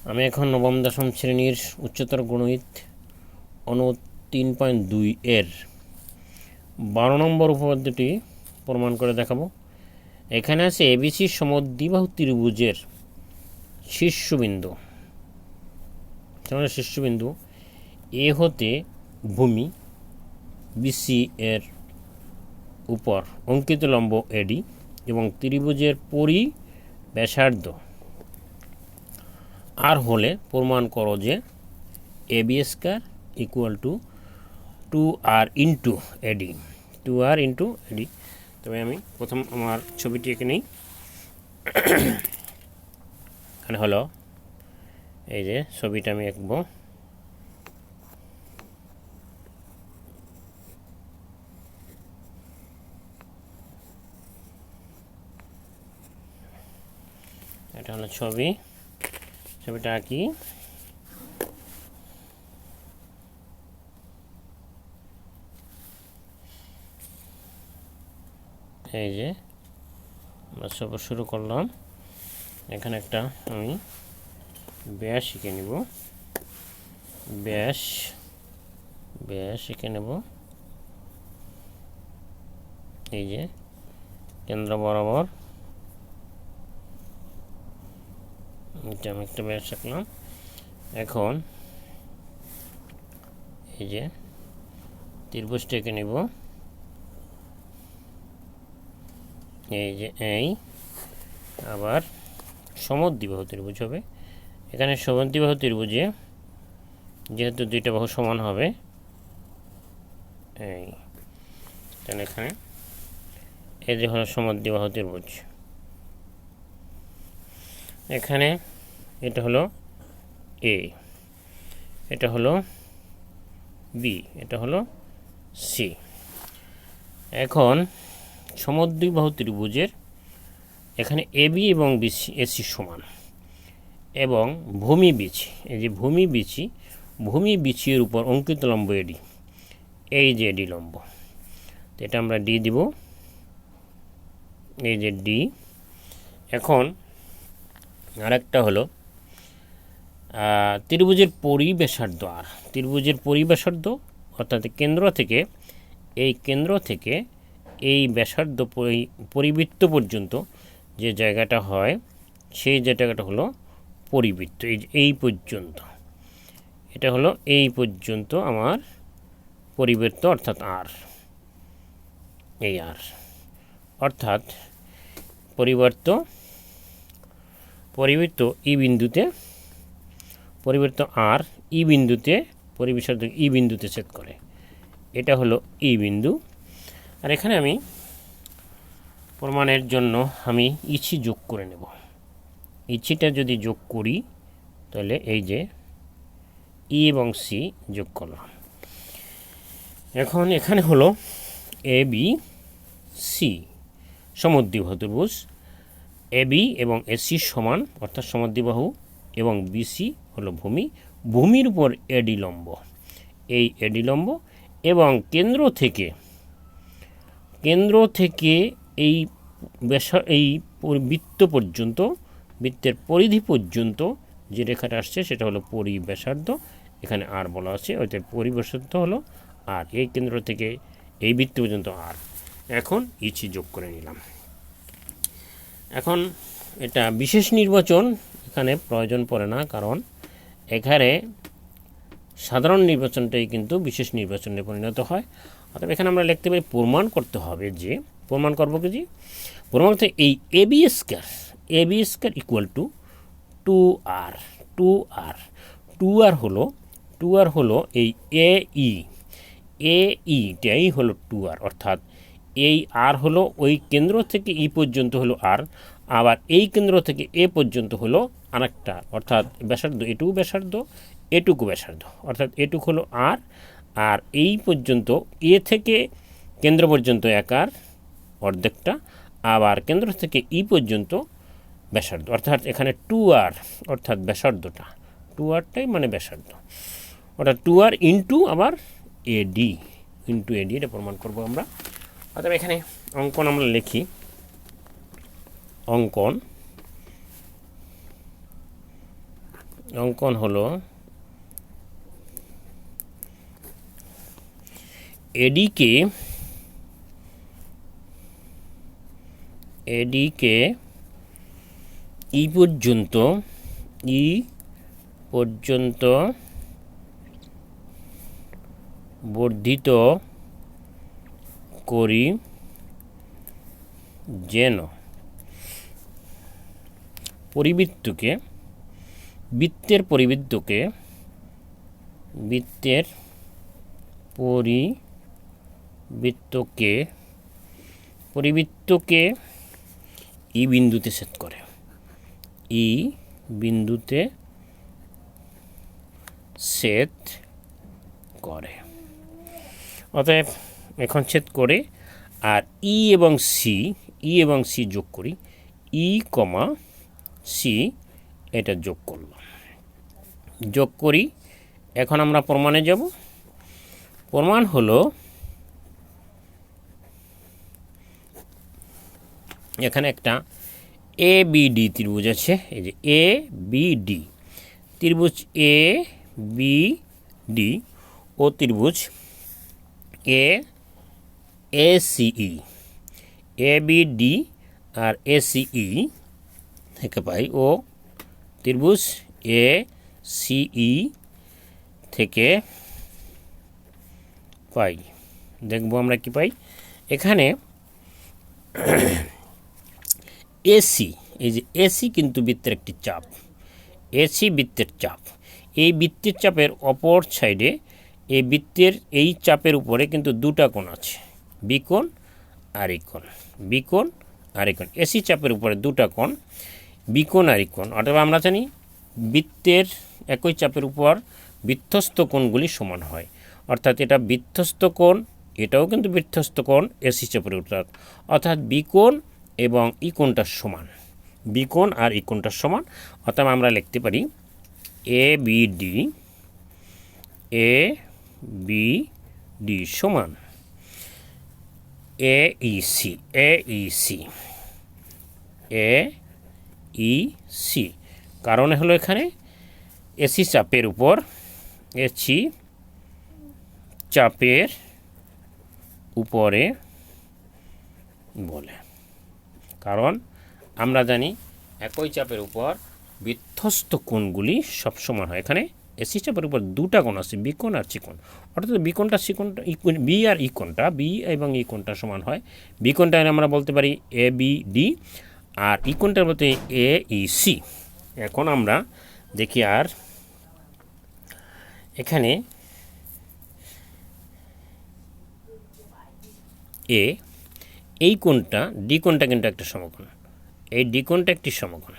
আমি এখন নবম দশম শ্রেণীর উচ্চতর গণিত অনু 3.2 এর 12 নম্বর উপপাদ্যটি প্রমাণ করে দেখাবো। এখানে আছে এবিসি সমদ্বিবাহু ত্রিভুজের শীর্ষবিন্দু এ হতে ভূমি বিসি এর উপর অঙ্কিত লম্ব এডি এবং ত্রিভুজের পরিব্যাসার্ধ আর হলে প্রমাণ করো যে AB square equal to 2r into AD 2r into AD. তবে আমি প্রথম আমার ছবিটি এঁকে নিই। এখানে হলো এই যে ছবিটা আমি আঁকবো। এটা হলো ছবিটা আঁকি। এই যে আমরা সব শুরু করলাম। এখানে একটা আমি ব্যাস শিখে নিব, ব্যাস শিখে নেব। এই যে কেন্দ্র বরাবর আমি একটা ব্যাস আঁকলাম। এখন এই যে ত্রিভুজটা এঁকে নিব। এই যে এই আবার সমদ্বিবাহু ত্রিভুজ হবে। এখানে সমদ্বিবাহু ত্রিভুজে যেহেতু দুইটা বাহু সমান হবে, এই তাহলে এখানে এই যে হলো সমদ্বিবাহু ত্রিভুজ। এখানে এটা হলো এ, এটা হলো বি, এটা হলো সি। এখন সমদ্বিবাহু ত্রিভুজের এখানে এবি এবং বিসি এসি সমান এবং ভূমি বিচি, এই যে ভূমি বিচির উপর অঙ্কিত লম্ব এডি, এই যে এডি লম্ব, এটা আমরা ডি দিব, এই যে ডি। এখন আরেকটা হলো ত্রিভুজের পরিব্যাসার্ধ আর, ত্রিভুজের পরিব্যাসার্ধ অর্থাৎ কেন্দ্র থেকে এই ব্যাসার্ধ পরিবৃত্ত পর্যন্ত যে জায়গাটা হয় সেই জায়গাটা হলো পরিবৃত্ত। এই পর্যন্ত, এটা হলো এই পর্যন্ত আমার পরিবৃত্ত অর্থাৎ আর, এই আর অর্থাৎ পরিবৃত্ত ই বিন্দুতে, পরিবৃত্ত আর ই বিন্দুতে, পরিবেশার্ধ ই বিন্দুতে ছেদ করে, এটা হলো ই বিন্দু। আর এখানে আমি প্রমাণের জন্য আমি ইচি যোগ করে নেব। ইচিটা যদি যোগ করি তাহলে এই যে ই এবং সি যোগ করলাম। এখন এখানে হলো এ বি সি সমদ্বিবাহু ত্রিভুজ, এ বি এবং এসি সমান অর্থাৎ সমদ্বিবাহু, এবং বিসি হলো ভূমির উপর এডি লম্ব, এই এডি লম্ব, এবং কেন্দ্র থেকে এই বৃত্ত পর্যন্ত, বৃত্তের পরিধি পর্যন্ত যে রেখাটা আসছে সেটা হলো পরিব্যাসার্ধ, এখানে আর বলা আছে, অর্থাৎ পরিব্যাসার্ধ হলো আর, এই কেন্দ্র থেকে এই বৃত্ত পর্যন্ত আর। এখন ইচি যোগ করে নিলাম। এখন এটা বিশেষ নির্বাচন এখানে প্রয়োজন পড়ে না, কারণ এখানে সাধারণ নির্বাচনটাই কিন্তু বিশেষ নির্বাচনে পরিণত হয়। অর্থাৎ এখানে আমরা লিখতে পারি প্রমাণ করতে হবে যে, প্রমাণ করবো কি, প্রমাণ করতে এই AB square equal to 2r, 2r হলো এই এইটাই হলো 2r, অর্থাৎ এই আর হলো ওই কেন্দ্র থেকে ই পর্যন্ত হলো আর, আবার এই কেন্দ্র থেকে এ পর্যন্ত হলো আরেকটা, অর্থাৎ ব্যাসার্ধ এটুকু ব্যাসার্ধ, অর্থাৎ এটুকু হলো আর এই পর্যন্ত এ থেকে কেন্দ্র পর্যন্ত এক আর অর্ধেকটা, আবার কেন্দ্র থেকে ই পর্যন্ত ব্যাসার্ধ, অর্থাৎ এখানে 2r অর্থাৎ ব্যাসার্ধটা, 2rটাই মানে ব্যাসার্ধ, অর্থাৎ 2r ইন্টু আবার এডি, এটা প্রমাণ করবো আমরা। অর্থাৎ এখানে অঙ্কন আমরা লিখি, অঙ্কন অঙ্কন হলো এডিকে ই পর্যন্ত বর্ধিত করি যেন বৃত্তের পরিবৃত্তকে ই বিন্দুতে ছেদ করে অতএব এখন ছেদ করে আর ই এবং সি যোগ করি, ই কমা সি এটা যোগ করি। এখন আমরা প্রমাণে যাব। প্রমাণ হলো এখানে একটা এ বি ডি ত্রিভুজ আছে, এই যে এ বি ডি ত্রিভুজ এ বি ডি ও ত্রিভুজ এ সিই, এ বি ডি আর এ সিই থেকে পাই, ও ত্রিভুজ এ সিই থেকে পাই। দেখবো আমরা কি পাই। এখানে এসি, এই যে এসি কিন্তু বৃত্তের একটি চাপ, এসি বৃত্তের চাপ। এই বৃত্তের চাপের অপর সাইডে এই বৃত্তের এই চাপের উপরে কিন্তু দুটা কোণ আছে, বিকোণ আর ইকোণ, এসি চাপের উপরে দুটা কোণ, বিকোণ আর ইকোণ। অর্থাৎ আমরা জানি বৃত্তের একই চাপের উপর বৃত্তস্থ কোণগুলি সমান হয়, অর্থাৎ এটা বৃত্তস্থ কোণ, এটাও কিন্তু বৃত্তস্থ কোণ এসি চাপের উপর, অর্থাৎ বিকোণ এবং ইকোণটা সমান, বিকোণ আর ইকোণটা সমান। অর্থাৎ আমরা লিখতে পারি এ বি ডি সমান এ ই সি। কারণ হলো এখানে এসি চাপের উপরে বলে, কারণ আমরা জানি একই চাপের উপর বৃত্তস্থ কোণগুলি সব সমান হয়। এখানে এসি চাপের উপর দুটা কোণ আছে, বিকোণ আর চিকোণ, অর্থাৎ বিকোণটা চিকোণটা বি আর ইকোণটা, বি এবং ইকোণটা সমান হয়। বিকোণটা আমরা বলতে পারি এ বি ডি আর ইকোণটা বলতে এ ই সি। এখন আমরা দেখি আর এখানে এই কোণটা ডি কোণটা কিন্তু একটা সমকোণ, এই ডি কোণটা একটি সমকোণ,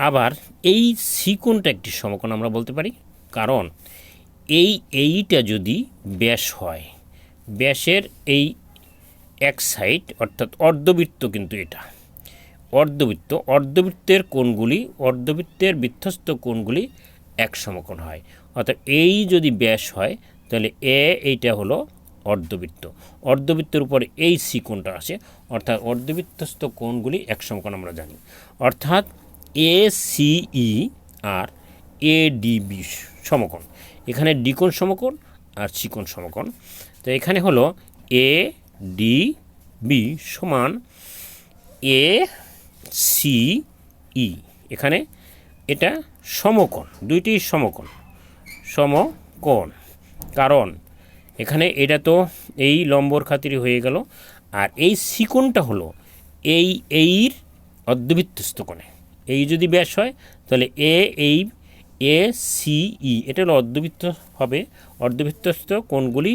আবার এই সি কোণটা একটি সমকোণ আমরা বলতে পারি। কারণ এইটা যদি ব্যাস হয়, ব্যাসের এই এক সাইড অর্থাৎ অর্ধবৃত্ত, কিন্তু এটা অর্ধবৃত্তের কোণগুলি, অর্ধবৃত্তের বৃত্তস্থ কোণগুলি এক সমকোণ হয়। অর্থাৎ এই যদি ব্যাস হয় তাহলে এইটা হলো অর্ধবৃত্তের উপরে এই সি কোণটা আছে, অর্থাৎ অর্ধবৃত্তস্থ কোণগুলি এক সমকোণ আমরা জানি। অর্থাৎ এ সিই আর এ ডিবি সমকোণ, এখানে ডি কোণ সমকোণ আর সি কোণ সমকোণ। তো এখানে হলো এ ডি বি সমান এ সিই, এখানে এটা সমকোণ, দুইটি সমকোণ, কারণ এখানে এটা তো এই লম্বর খাতিরে হয়ে গেল, আর এই সি কোণটা হলো এর অর্ধবৃত্তস্থ কোণে। এই যদি ব্যাস হয় তাহলে এ সিই এটা হলো অর্ধবৃত্ত হবে, অর্ধবৃত্তস্থ কোণগুলি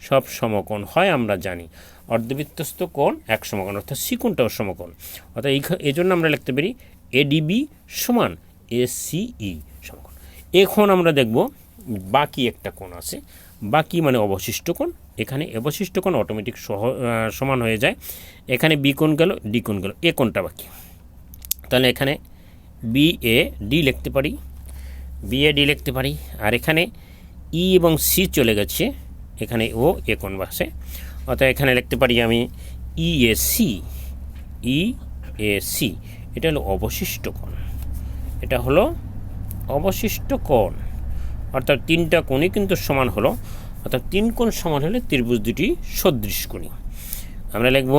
সব সমকোণ হয় আমরা জানি, অর্ধবৃত্তস্থ কোণ এক সমকোণ, অর্থাৎ সি কোণটাও সমকোণ। অর্থাৎ এই জন্য আমরা লিখতে পারি এডিবি সমান এসিই সমকোণ। এখন আমরা দেখব বাকি একটা কোণ আছে, বাকি মানে অবশিষ্ট কোণ। এখানে অবশিষ্ট কোণ অটোমেটিক সমান হয়ে যায়। এখানে বি কোণ গেল, ডি কোণ গেল, এ কোণটা বাকি। তাহলে এখানে বি এ ডি লিখতে পারি, আর এখানে ই এবং সি চলে গেছে, এখানে ও এ কোণ বসে। অর্থাৎ এখানে লিখতে পারি আমি ই এ সি, এটা হলো অবশিষ্ট কোণ, এটা হলো অবশিষ্ট কোণ, অর্থাৎ তিনটা কোণই কিন্তু সমান হলো, অর্থাৎ তিন কোণ সমান হলে ত্রিভুজ দুটি সদৃশকোণী। আমরা লিখব,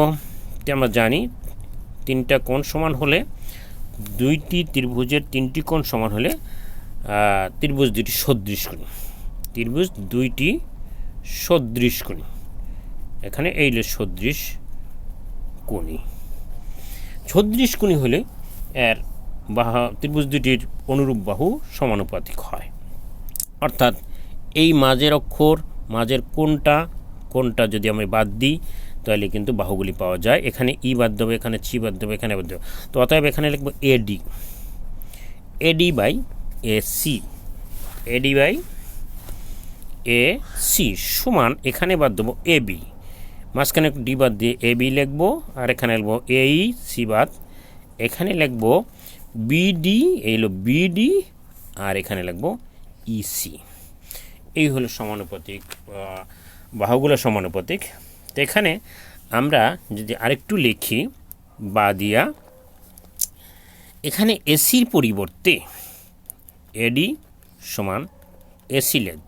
আমরা জানি তিনটা কোণ সমান হলে, দুইটি ত্রিভুজের তিনটি কোণ সমান হলে ত্রিভুজ দুটি সদৃশকোণী। ত্রিভুজ দুইটি সদৃশকোণী, এখানে এই সদৃশকোণী। সদৃশকোণী হলে এর ত্রিভুজ দুটির অনুরূপ বাহু সমানুপাতিক হয়, অর্থাৎ এই মাঝের অক্ষর, মাঝের কোণটা যদি আমি বাদ দিই তাহলে কিন্তু বাহুগুলি পাওয়া যায়। এখানে ই বাদ দেবো, এখানে সি বাদ দেবো, এখানে বাদ দেবো। তো অতএব এখানে লিখব AD by AC, AD by AC সমান, এখানে বাদ দেবো এবি, মাঝখানে একটু ডি বাদ দিয়ে এবি লিখবো, আর এখানে লিখবো এই সি বাদ, এখানে লিখবো বিডি, এই হলো বিডি, আর এখানে লিখবো ইসি। এই হলো সমানুপাতিক, বাহুগুলো সমানুপাতিক। তো এখানে আমরা যদি আরেকটু লিখি বা দিয়া, এখানে এসির পরিবর্তে এডি সমান এসি লিখব,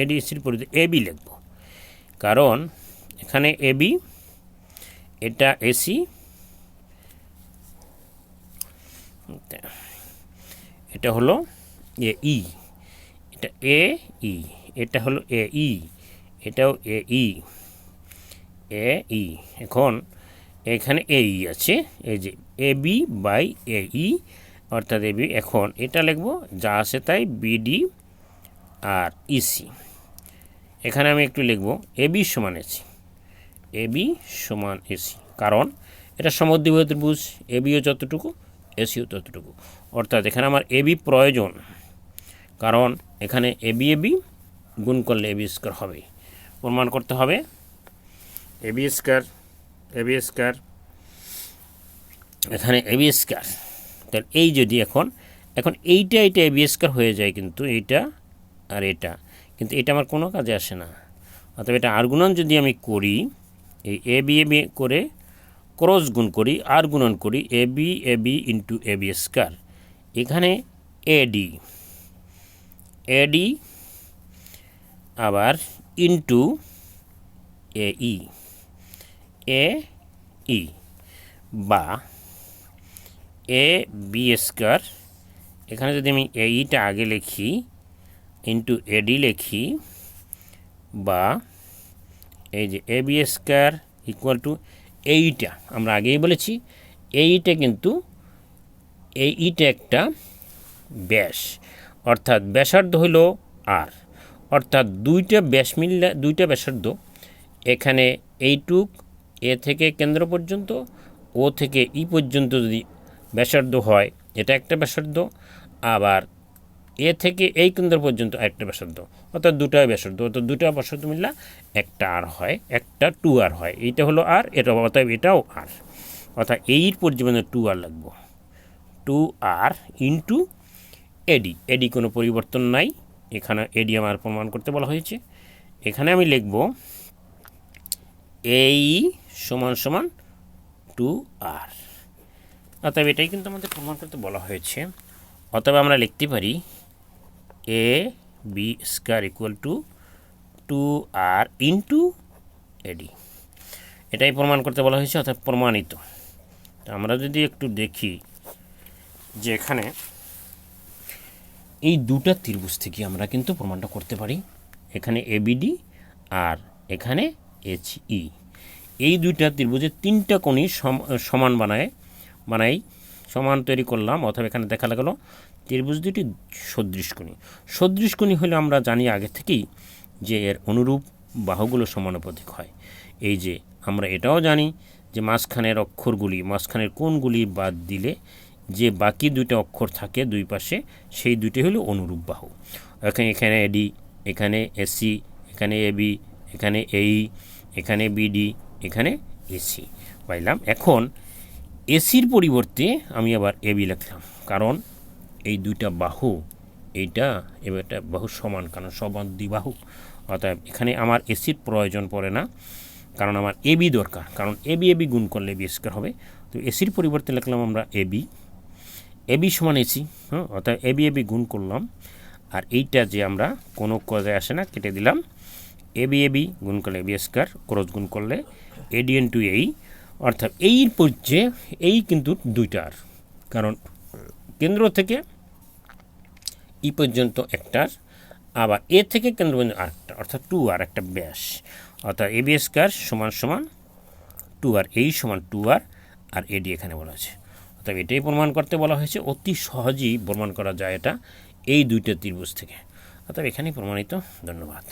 এডি এসির পরিবর্তে এবি লিখব, কারণ এখানে এবি, এটা এসি, এটা হলো এ ই, এটা এ ই, এটা হলো এ ই, এটাও এ ই, এ ই। এখন এখানে এ ই আছে, এই যে এ বি বাই এ ই, অর্থাৎ এ বি। এখন এটা লিখব যা আছে তাই, বিডি আর ইসি। এখানে আমি একটু লিখব এ বি সমান এসি, এ বি সমান এসি, কারণ এটা সমদ্বিবাহু ত্রিভুজ, এ বিও যতটুকু এসিও ততটুকু, অর্থাৎ এখানে আমার এ বি প্রয়োজন, কারণ এখানে এ বি গুণ করলে এ বি স্কয়ার হবে। প্রমাণ করতে হবে এ বি স্কয়ার, এখানে এ বি স্কয়ার। তাহলে এই যদি এখন এইটা এ বি স্কয়ার হয়ে যায়, কিন্তু এইটা আর এটা, কিন্তু এটা আমার কোনো কাজে আসে না। অর্থাৎ এটা আর গুণন যদি আমি করি, এই এ বি করে ক্রস গুণ করি, আর গুণন করি A B into A B square, এখানে এডি আবার ইন্টু এ ই বা এ বি স্কয়ার, এখানে যদি আমি এ ইটা আগে লিখি ইন্টু এডি লিখি, বা এই যে এ বি স্কয়ার ইকুয়াল টু এইটা, আমরা আগেই বলেছি এইটা কিন্তু এইটা একটা ব্যাস, অর্থাৎ ব্যাসার্ধ হলো আর, অর্থাৎ দুইটা ব্যাস মিললে দুইটা ব্যাসার্ধ, এখানে এইটুক এ থেকে কেন্দ্র পর্যন্ত, ও থেকে ই পর্যন্ত যদি ব্যাসার্ধ হয়, এটা একটা ব্যাসার্ধ, আবার এ থেকে এই কেন্দ্র পর্যন্ত একটা ব্যাসার্ধ, অর্থাৎ দুটাই ব্যাসার্ধ, অর্থাৎ দুটা ব্যাসার্ধ মিললে একটা আর হয়, একটা 2r হয়। এইটা হলো আর, এটা অতএব এটাও আর, অর্থাৎ এইর পর্যন্ত 2r লাগবো, 2r ইন্টু এডি কোনো পরিবর্তন নাই, এখানে এডি আমার প্রমাণ করতে বলা হয়েছে। এখানে আমি লিখব এই সমান সমান 2r, অতএব এটাই কিন্তু আমাদের প্রমাণ করতে বলা হয়েছে। অতএব আমরা লিখতে পারি A B square equal to 2r into AD, এটাই প্রমাণ করতে বলা হয়েছে, অর্থাৎ প্রমাণিত। আমরা যদি একটু দেখি যে এখানে এই দুটা ত্রিভুজ থেকে আমরা কিন্তু প্রমাণটা করতে পারি, এখানে এবিডি আর এখানে এইচ ই, এই দুইটা ত্রিভুজের তিনটা কোণই সমান বানাই সমান তৈরি করলাম, অথবা এখানে দেখা গেল ত্রিভুজ দুটি সদৃশকোণী হলে আমরা জানি আগে থেকেই যে এর অনুরূপ বাহুগুলো সমানুপাতিক হয়। এই যে আমরা এটাও জানি যে মাঝখানের অক্ষরগুলি, মাঝখানের কোণগুলি বাদ দিলে যে বাকি দুইটা অক্ষর থাকে দুই পাশে, সেই দুইটি হলো অনুরূপ বাহু। এখানে এডি, এখানে এসি, এখানে এবি, এখানে এই, এখানে বিডি, এখানে এসি পাইলাম। এখন এসির পরিবর্তে আমি আবার এবি লিখলাম, কারণ এই দুইটা বাহু, এইটা এবারটা বাহু সমান, কারণ সমান দুই বাহু, অর্থাৎ এখানে আমার এসির প্রয়োজন পড়ে না, কারণ আমার এবি দরকার, কারণ এবি গুণ করলে এবি স্কয়ার হবে। তো এসির পরিবর্তে লিখলাম আমরা এবি, এবি সমান এসি, হ্যাঁ, অর্থাৎ এবি এবি গুণ করলাম, আর এইটা যে আমরা কোনো কাজে আসে না, কেটে দিলাম। এবি এবি গুণ করলে এবি স্কোয়ার, ক্রস গুণ করলে এডি ইন্টু এই, অর্থাৎ এই পর্যায়ে এই কিন্তু দুইটার, কারণ কেন্দ্র থেকে ই পর্যন্ত একটার, আবার এ থেকে কেন্দ্র পর্যন্ত আরেকটা, অর্থাৎ 2r একটা ব্যাস, অর্থাৎ এবি স্কোয়ার সমান সমান 2r, এই সমান 2r, আর এডি এখানে বলা আছে। অর্থাৎ এটাই প্রমাণ করতে বলা হয়েছে, অতি সহজেই প্রমাণ করা যায় এটা এই দুইটা ত্রিভুজ থেকে। অর্থাৎ এখানেই প্রমাণিত। ধন্যবাদ।